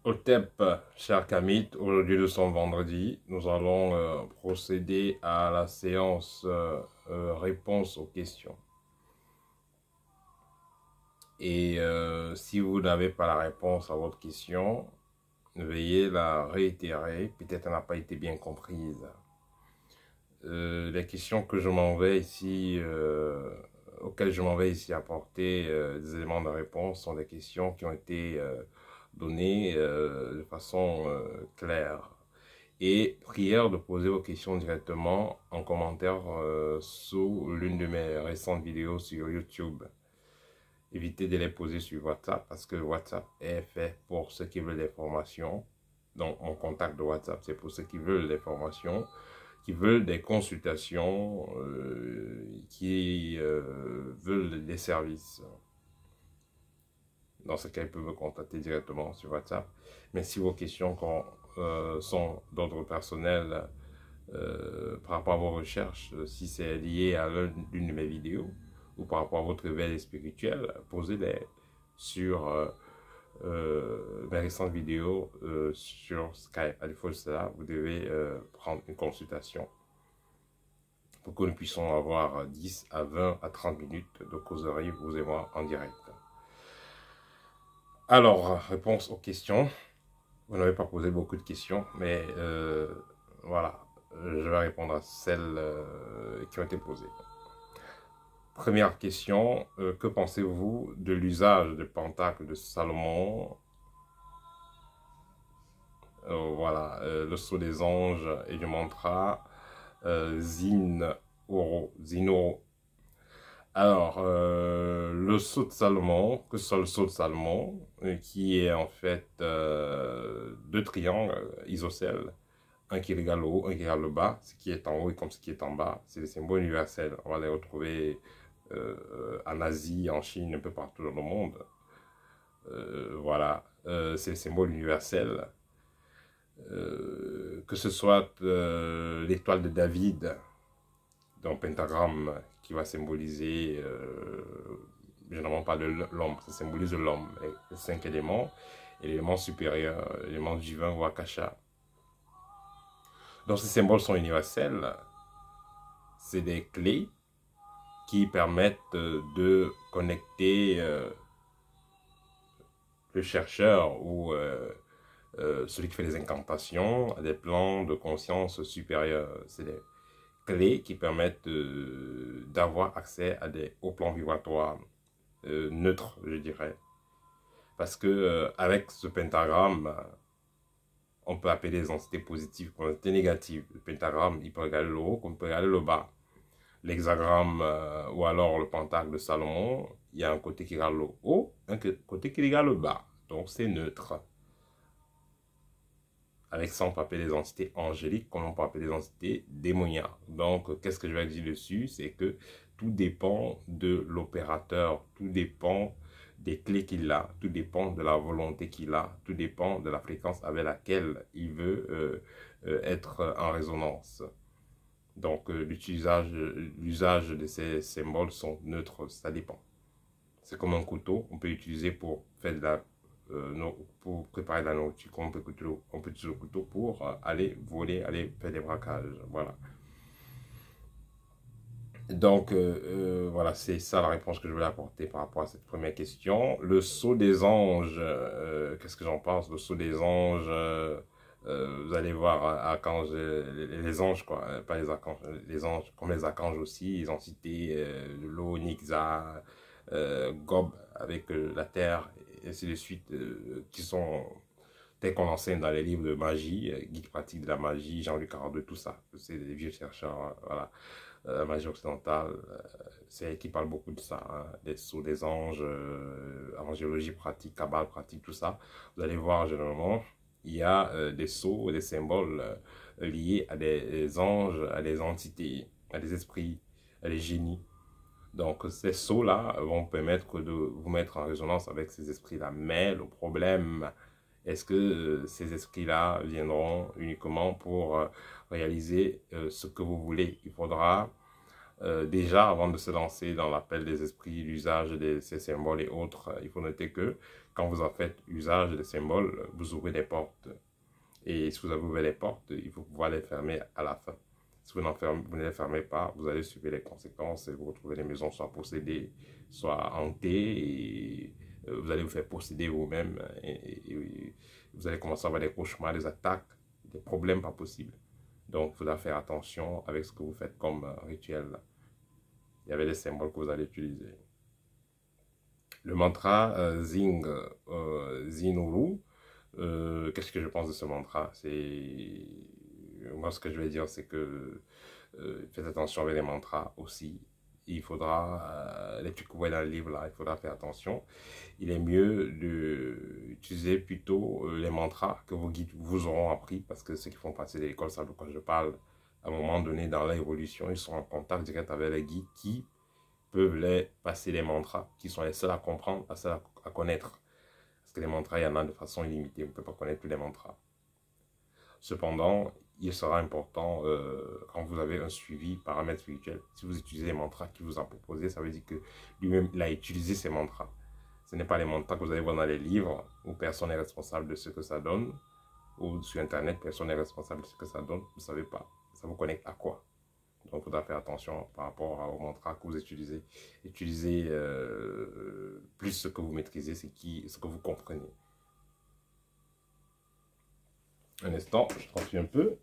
Otep, cher Kamit, aujourd'hui nous sommes vendredi, nous allons procéder à la séance réponse aux questions. Et si vous n'avez pas la réponse à votre question, veuillez la réitérer, peut-être elle n'a pas été bien comprise. Les questions que je m'en vais ici, auxquelles je m'en vais ici apporter des éléments de réponse sont des questions qui ont été données de façon claire. Et prière de poser vos questions directement en commentaire sous l'une de mes récentes vidéos sur YouTube. Évitez de les poser sur WhatsApp parce que WhatsApp est fait pour ceux qui veulent des formations. Donc mon contact de WhatsApp, c'est pour ceux qui veulent des formations, qui veulent des consultations, qui veulent des services. Dans ce cas, ils peuvent me contacter directement sur WhatsApp. Mais si vos questions sont d'ordre personnel par rapport à vos recherches, si c'est lié à l'une de mes vidéos ou par rapport à votre réveil spirituel, posez-les sur mes récentes vidéos sur Skype. À défaut de cela, vous devez prendre une consultation pour que nous puissions avoir 10 à 20 à 30 minutes de causerie, vous et moi, en direct. Alors, réponse aux questions. Vous n'avez pas posé beaucoup de questions, mais voilà, je vais répondre à celles qui ont été posées. Première question, que pensez-vous de l'usage de Pentacle de Salomon? Voilà, le sceau des anges et du mantra Zinoro. Alors, le sceau de Salomon, que ce soit le sceau de Salomon, qui est en fait deux triangles isocèles, un qui regarde le haut, un qui regarde le bas, ce qui est en haut et comme ce qui est en bas, c'est des symboles universels. On va les retrouver en Asie, en Chine, un peu partout dans le monde. Voilà, c'est des symboles universels. Que ce soit l'étoile de David, dans le pentagramme qui va symboliser, généralement pas l'homme, ça symbolise l'homme, les 5 éléments, l'élément supérieur, l'élément divin ou akasha. Donc ces symboles sont universels, c'est des clés qui permettent de connecter le chercheur ou celui qui fait les incantations à des plans de conscience supérieurs. C'est des clés qui permettent d'avoir accès à des hauts plans vibratoires neutres, je dirais. Parce que avec ce pentagramme, on peut appeler les entités positives comme des entités négatives. Le pentagramme, il peut regarder le haut comme il peut regarder le bas. L'hexagramme ou alors le pentacle de Salomon, il y a un côté qui regarde le haut, un côté qui regarde le bas. Donc c'est neutre. Avec ça, on peut appeler les entités angéliques, comme on peut appeler les entités démoniaques. Donc, qu'est-ce que je vais dire dessus? C'est que tout dépend de l'opérateur, tout dépend des clés qu'il a, tout dépend de la volonté qu'il a, tout dépend de la fréquence avec laquelle il veut être en résonance. Donc, l'usage de ces symboles sont neutres, ça dépend. C'est comme un couteau, on peut l'utiliser pour faire de la pour préparer de la nourriture, on peut utiliser le couteau pour aller voler, aller faire des braquages. Voilà. Donc, voilà, c'est ça la réponse que je voulais apporter par rapport à cette première question. Le sceau des anges, qu'est-ce que j'en pense? Le sceau des anges, vous allez voir archanges, les anges, quoi, pas les archanges, les anges, comme les archanges aussi, ils ont cité l'eau, Nixa, Gob avec la terre, et ainsi de suite, qui sont tels qu'on enseigne dans les livres de magie, Guide pratique de la magie, Jean-Luc Caradeux, tout ça. C'est des vieux chercheurs, voilà. La magie occidentale, c'est elle qui parle beaucoup de ça, hein, des sceaux des anges, angiologie pratique, cabale pratique, tout ça. Vous allez voir, généralement, il y a des sceaux, des symboles liés à des anges, à des entités, à des esprits, à des génies. Donc, ces sceaux-là vont permettre de vous mettre en résonance avec ces esprits-là. Mais le problème, est-ce que ces esprits-là viendront uniquement pour réaliser ce que vous voulez? Il faudra déjà, avant de se lancer dans l'appel des esprits, l'usage de ces symboles et autres, il faut noter que quand vous en faites usage des symboles, vous ouvrez des portes. Et si vous avez ouvert les portes, il faut pouvoir les fermer à la fin. Si vous ne les fermez pas, vous allez subir les conséquences et vous retrouvez les maisons soit possédées, soit hantées, et vous allez vous faire posséder vous-même, et vous allez commencer à avoir des cauchemars, des attaques, des problèmes pas possibles. Donc, il faudra faire attention avec ce que vous faites comme rituel. Il y avait des symboles que vous allez utiliser. Le mantra Zinuru, qu'est-ce que je pense de ce mantra? Moi, ce que je vais dire, c'est que faites attention avec les mantras aussi. Il faudra, les trucs que vous voyez dans le livre là, il faudra faire attention. Il est mieux d'utiliser plutôt les mantras que vos guides vous auront appris, parce que ceux qui font partie de l'école savent de quoi je parle. À un moment donné, dans l'évolution, ils sont en contact direct avec les guides qui peuvent les passer les mantras, qui sont les seuls à comprendre, les seuls à connaître. Parce que les mantras, il y en a de façon illimitée, on ne peut pas connaître tous les mantras. Cependant, il sera important, quand vous avez un suivi paramètre spirituel, si vous utilisez les mantras qu'il vous a proposés, ça veut dire que lui-même, il a utilisé ces mantras. Ce n'est pas les mantras que vous allez voir dans les livres, où personne n'est responsable de ce que ça donne, ou sur Internet, personne n'est responsable de ce que ça donne. Vous ne savez pas. Ça vous connecte à quoi? Donc, il faudra faire attention par rapport aux mantras que vous utilisez. Utilisez plus ce que vous maîtrisez, ce que vous comprenez. Un instant, je transfère un peu.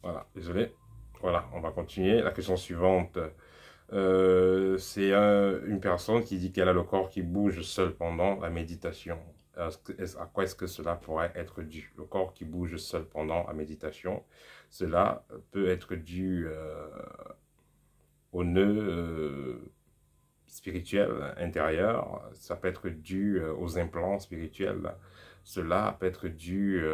Voilà, désolé. Voilà, on va continuer. La question suivante, c'est une personne qui dit qu'elle a le corps qui bouge seul pendant la méditation. À quoi est-ce que cela pourrait être dû? Le corps qui bouge seul pendant la méditation, cela peut être dû au nœud spirituel intérieur, ça peut être dû aux implants spirituels, cela peut être dû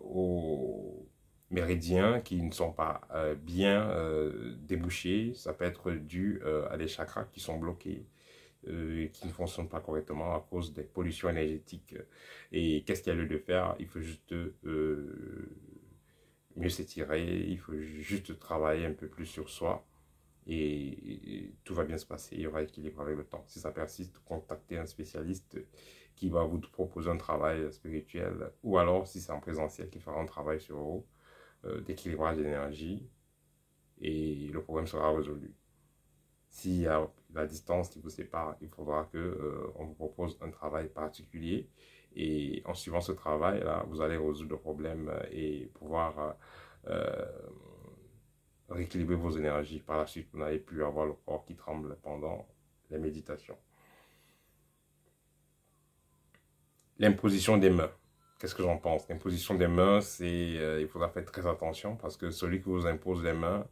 aux méridiens qui ne sont pas bien débouchés, ça peut être dû à des chakras qui sont bloqués, qui ne fonctionnent pas correctement à cause des pollutions énergétiques. Et qu'est-ce qu'il y a lieu de faire? Il faut juste mieux s'étirer, il faut juste travailler un peu plus sur soi. Et tout va bien se passer, il y aura équilibre avec le temps. Si ça persiste, contactez un spécialiste qui va vous proposer un travail spirituel, ou alors si c'est en présentiel, qui fera un travail sur vous, d'équilibrage d'énergie, et le problème sera résolu. S'il y a la distance qui vous sépare, il faudra que on vous propose un travail particulier, et en suivant ce travail-là, vous allez résoudre le problème et pouvoir rééquilibrer vos énergies. Par la suite, vous n'allez plus avoir le corps qui tremble pendant les méditations. L'imposition des mains. Qu'est-ce que j'en pense? L'imposition des mains, il faudra faire très attention, parce que celui qui vous impose les mains,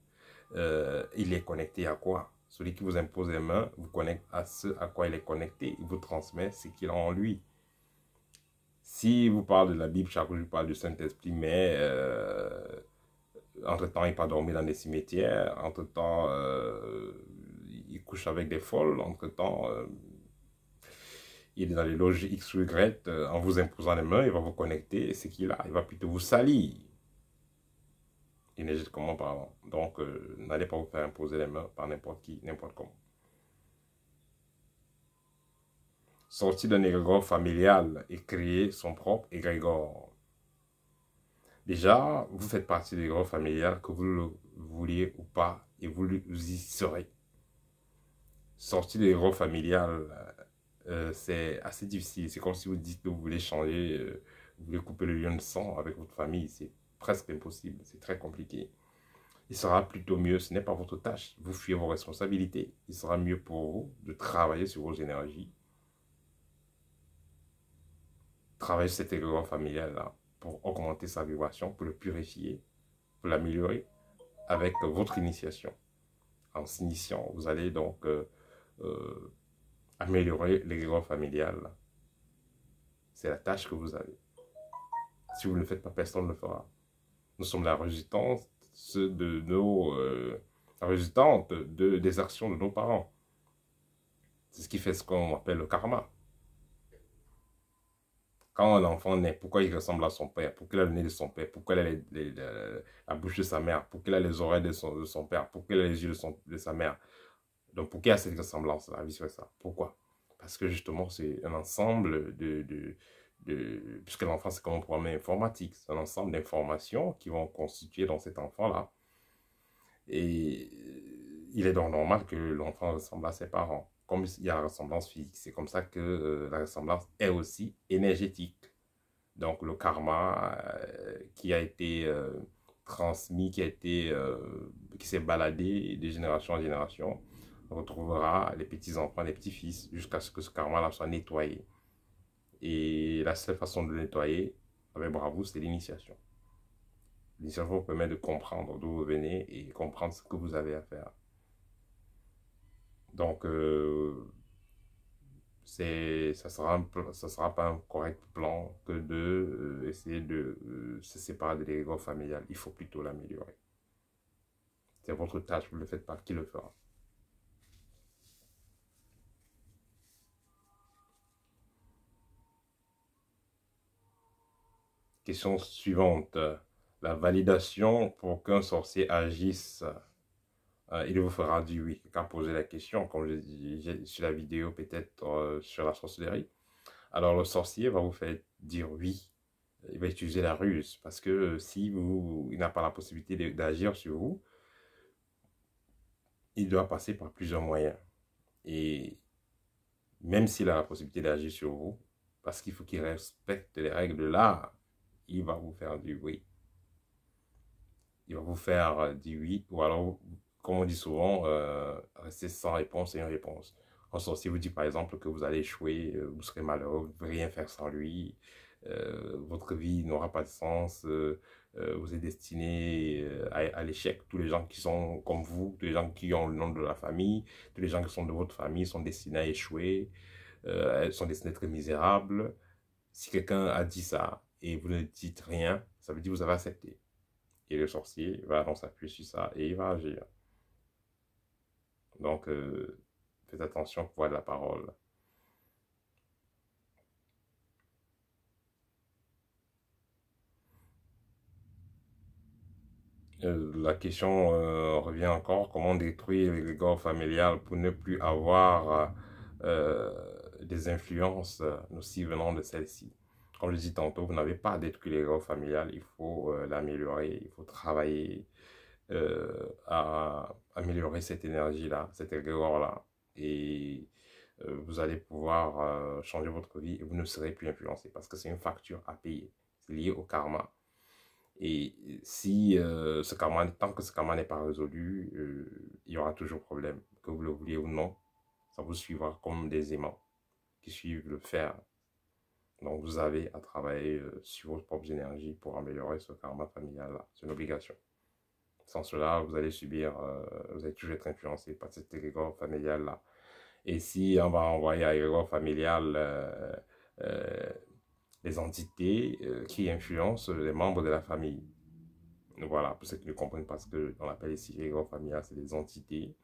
il est connecté à quoi? Celui qui vous impose les mains vous connecte à ce à quoi il est connecté. Il vous transmet ce qu'il a en lui. Si vous parlez de la Bible, chaque jour je parle du Saint-Esprit, mais entre-temps, il n'est pas dormi dans des cimetières. Entre-temps, il couche avec des folles. Entre-temps, il est dans les loges X ou Y. En vous imposant les mains, il va vous connecter. Et ce qu'il a, il va plutôt vous salir, énergétiquement parlant. Donc, n'allez pas vous faire imposer les mains par n'importe qui, n'importe comment. Sortir d'un égrégore familial et créer son propre égrégore. Déjà, vous faites partie de l'égrégore familial, que vous le vouliez ou pas, et vous y serez. Sortir de l'égrégore familial, c'est assez difficile. C'est comme si vous dites que vous voulez changer, vous voulez couper le lien de sang avec votre famille. C'est presque impossible, c'est très compliqué. Il sera plutôt mieux, ce n'est pas votre tâche, vous fuyez vos responsabilités. Il sera mieux pour vous de travailler sur vos énergies. Travailler sur cet égrégore familial-là pour augmenter sa vibration, pour le purifier, pour l'améliorer avec votre initiation. En s'initiant, vous allez donc améliorer l'égrégore familial. C'est la tâche que vous avez. Si vous ne le faites pas, personne ne le fera. Nous sommes la résultante de des actions de nos parents. C'est ce qui fait ce qu'on appelle le karma. Quand un enfant naît, pourquoi il ressemble à son père? Pourquoi il a le nez de son père? Pourquoi il a la bouche de sa mère? Pourquoi il a les oreilles de son père? Pourquoi il a les yeux de sa mère? Donc, pourquoi il y a cette ressemblance-là, vice-versa? Pourquoi? Parce que justement, c'est un ensemble puisque l'enfant, c'est comme un programme informatique, c'est un ensemble d'informations qui vont constituer dans cet enfant-là. Et il est donc normal que l'enfant ressemble à ses parents. Comme il y a la ressemblance physique, c'est comme ça que la ressemblance est aussi énergétique. Donc le karma qui a été transmis, qui s'est baladé de génération en génération, retrouvera les petits-enfants, les petits-fils, jusqu'à ce que ce karma-là soit nettoyé. Et la seule façon de le nettoyer, avec bravoure, c'est l'initiation. L'initiation vous permet de comprendre d'où vous venez et comprendre ce que vous avez à faire. Donc, ça sera pas un correct plan que de essayer de se séparer de l'égard familial. Il faut plutôt l'améliorer. C'est votre tâche, vous ne le faites pas, qui le fera? Question suivante. La validation pour qu'un sorcier agisse, il vous fera du oui. Quand poser la question, comme je dis sur la vidéo, peut-être sur la sorcellerie. Alors le sorcier va vous faire dire oui. Il va utiliser la ruse parce que si il n'a pas la possibilité d'agir sur vous, il doit passer par plusieurs moyens. Et même s'il a la possibilité d'agir sur vous, parce qu'il faut qu'il respecte les règles de l'art, il va vous faire du oui. Il va vous faire du oui, ou alors, comme on dit souvent, rester sans réponse et une réponse. Un sorcier vous dit par exemple que vous allez échouer, vous serez malheureux, vous ne pouvez rien faire sans lui, votre vie n'aura pas de sens, vous êtes destiné à l'échec. Tous les gens qui sont comme vous, tous les gens qui ont le nom de la famille, tous les gens qui sont de votre famille sont destinés à échouer, sont destinés à être misérables. Si quelqu'un a dit ça et vous ne dites rien, ça veut dire que vous avez accepté. Et le sorcier va donc s'appuyer sur ça et il va agir. Donc, faites attention au pouvoir de la parole. La question revient encore, comment détruire l'égard familial pour ne plus avoir des influences nocives venant de celle-ci. Comme je dis tantôt, vous n'avez pas à détruire l'égard familial, il faut l'améliorer, il faut travailler à améliorer cette énergie-là, cet égard-là. Et vous allez pouvoir changer votre vie et vous ne serez plus influencé parce que c'est une facture à payer. C'est lié au karma. Et si tant que ce karma n'est pas résolu, il y aura toujours problème. Que vous le vouliez ou non, ça vous suivra comme des aimants qui suivent le fer. Donc vous avez à travailler sur vos propres énergies pour améliorer ce karma familial-là. C'est une obligation. Sans cela, vous allez vous allez toujours être influencé par cet égrégore familial-là. Et si on va envoyer à l'égrégore familial les entités qui influencent les membres de la famille. Voilà, pour ceux qui ne comprennent pas ce qu'on appelle ici l'égrégore familial, c'est des entités,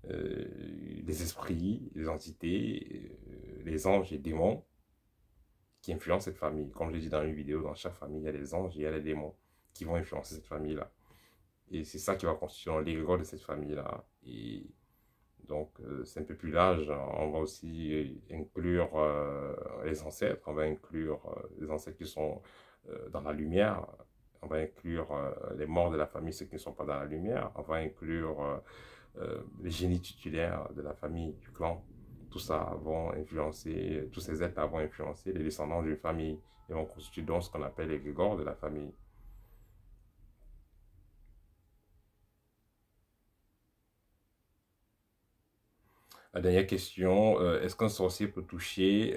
des esprits, des entités, les anges et démons qui influencent cette famille. Comme je l'ai dit dans une vidéo, dans chaque famille, il y a des anges et il y a les démons qui vont influencer cette famille-là. Et c'est ça qui va constituer l'égrégore de cette famille-là. Et donc, c'est un peu plus large. On va aussi inclure les ancêtres. On va inclure les ancêtres qui sont dans la lumière. On va inclure les morts de la famille, ceux qui ne sont pas dans la lumière. On va inclure les génies titulaires de la famille, du clan. Tout ça vont influencer, tous ces êtres vont influencer les descendants d'une famille. Et vont constituer donc ce qu'on appelle l'égrégore de la famille. La dernière question, est-ce qu'un sorcier peut toucher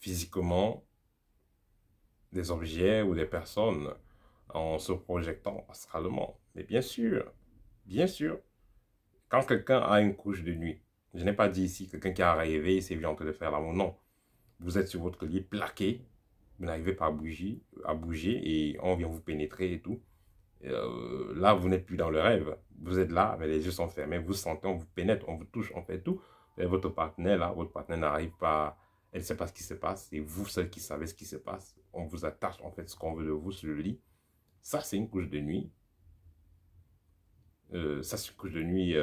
physiquement des objets ou des personnes en se projetant astralement? Mais bien sûr, bien sûr. Quand quelqu'un a une couche de nuit, je n'ai pas dit ici quelqu'un qui a rêvé et s'est vu en train de faire l'amour, non. Vous êtes sur votre lit plaqué, vous n'arrivez pas à bouger et on vient vous pénétrer et tout. Là, vous n'êtes plus dans le rêve. Vous êtes là, mais les yeux sont fermés. Vous sentez, on vous pénètre, on vous touche, on fait tout. Et votre partenaire, là, votre partenaire n'arrive pas Elle ne sait pas ce qui se passe. C'est vous seul qui savez ce qui se passe. On vous attache en fait ce qu'on veut de vous sur le lit. Ça, c'est une couche de nuit. Ça, c'est une couche de nuit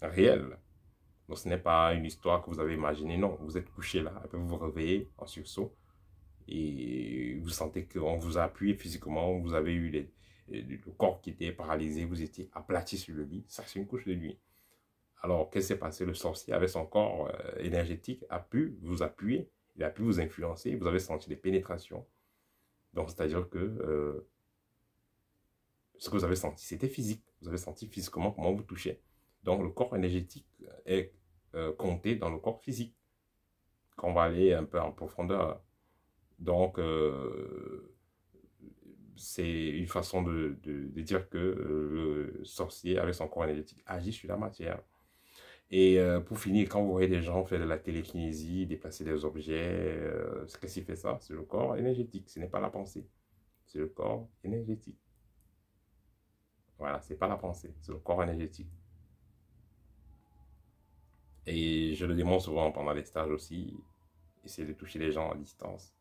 réelle. Donc, ce n'est pas une histoire que vous avez imaginée. Non, vous êtes couché là. Après, vous vous réveillez en sursaut. Et vous sentez qu'on vous a appuyé physiquement. Vous avez eu le corps qui était paralysé. Vous étiez aplati sur le lit. Ça, c'est une couche de nuit. Alors, qu'est-ce qui s'est passé? Le sorcier, avec son corps énergétique, a pu vous appuyer. Il a pu vous influencer. Vous avez senti des pénétrations. Donc, c'est-à-dire que ce que vous avez senti, c'était physique. Vous avez senti physiquement comment vous touchez. Donc, le corps énergétique est compté dans le corps physique. Quand on va aller un peu en profondeur. Donc, c'est une façon de dire que le sorcier, avec son corps énergétique, agit sur la matière. Et pour finir, quand vous voyez des gens faire de la télékinésie, déplacer des objets, qu'est-ce qui fait ça? C'est le corps énergétique, ce n'est pas la pensée. C'est le corps énergétique. Voilà, c'est pas la pensée, c'est le corps énergétique. Et je le démontre souvent pendant les stages aussi, essayer de toucher les gens à distance.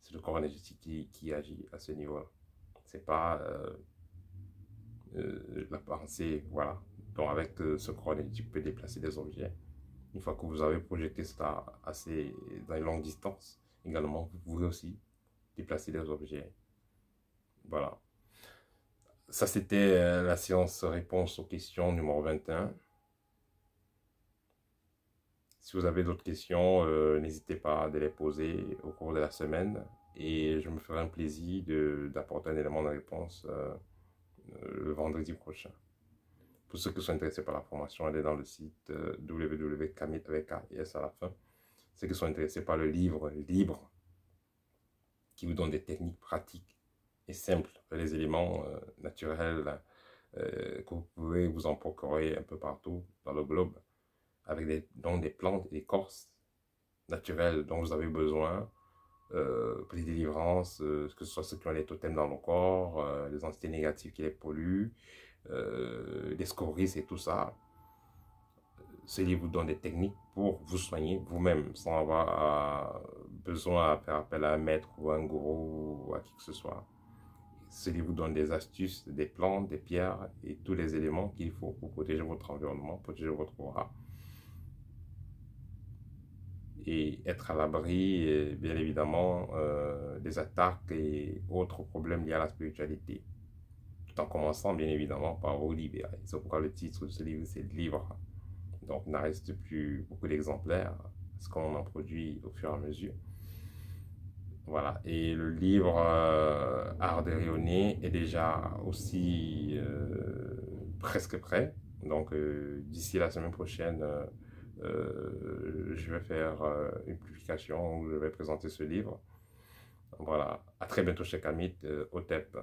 C'est le corps énergétique qui agit à ce niveau-là. C'est pas la pensée, voilà. Donc avec ce corps énergétique, vous pouvez déplacer des objets. Une fois que vous avez projeté ça assez dans une longue distance, également, vous pouvez aussi déplacer des objets. Voilà. Ça, c'était la séance réponse aux questions numéro 21. Si vous avez d'autres questions, n'hésitez pas à les poser au cours de la semaine et je me ferai un plaisir d'apporter un élément de réponse le vendredi prochain. Pour ceux qui sont intéressés par la formation, allez dans le site www.kamit avec KS à la fin. Ceux qui sont intéressés par le livre libre qui vous donne des techniques pratiques et simples, les éléments naturels que vous pouvez vous en procurer un peu partout dans le globe, avec des plantes et des écorces naturelles dont vous avez besoin pour les délivrances, que ce soit ceux qui ont les totems dans le corps, les entités négatives qui les polluent, les scories et tout ça. Ce livre vous donne des techniques pour vous soigner vous-même sans avoir besoin à faire appel à un maître ou à un gourou ou à qui que ce soit. Ce livre vous donne des astuces, des plantes, des pierres et tous les éléments qu'il faut pour protéger votre environnement, protéger votre aura et être à l'abri, bien évidemment, des attaques et autres problèmes liés à la spiritualité. Tout en commençant, bien évidemment, par vous libérer. C'est pourquoi le titre de ce livre, c'est « Livre ». Donc, il n'en reste plus beaucoup d'exemplaires, parce qu'on en produit au fur et à mesure. Voilà, et le livre Art de rayonner est déjà aussi presque prêt. Donc, d'ici la semaine prochaine, je vais faire une publication où je vais présenter ce livre. Voilà, à très bientôt chez Kamit, au TEP.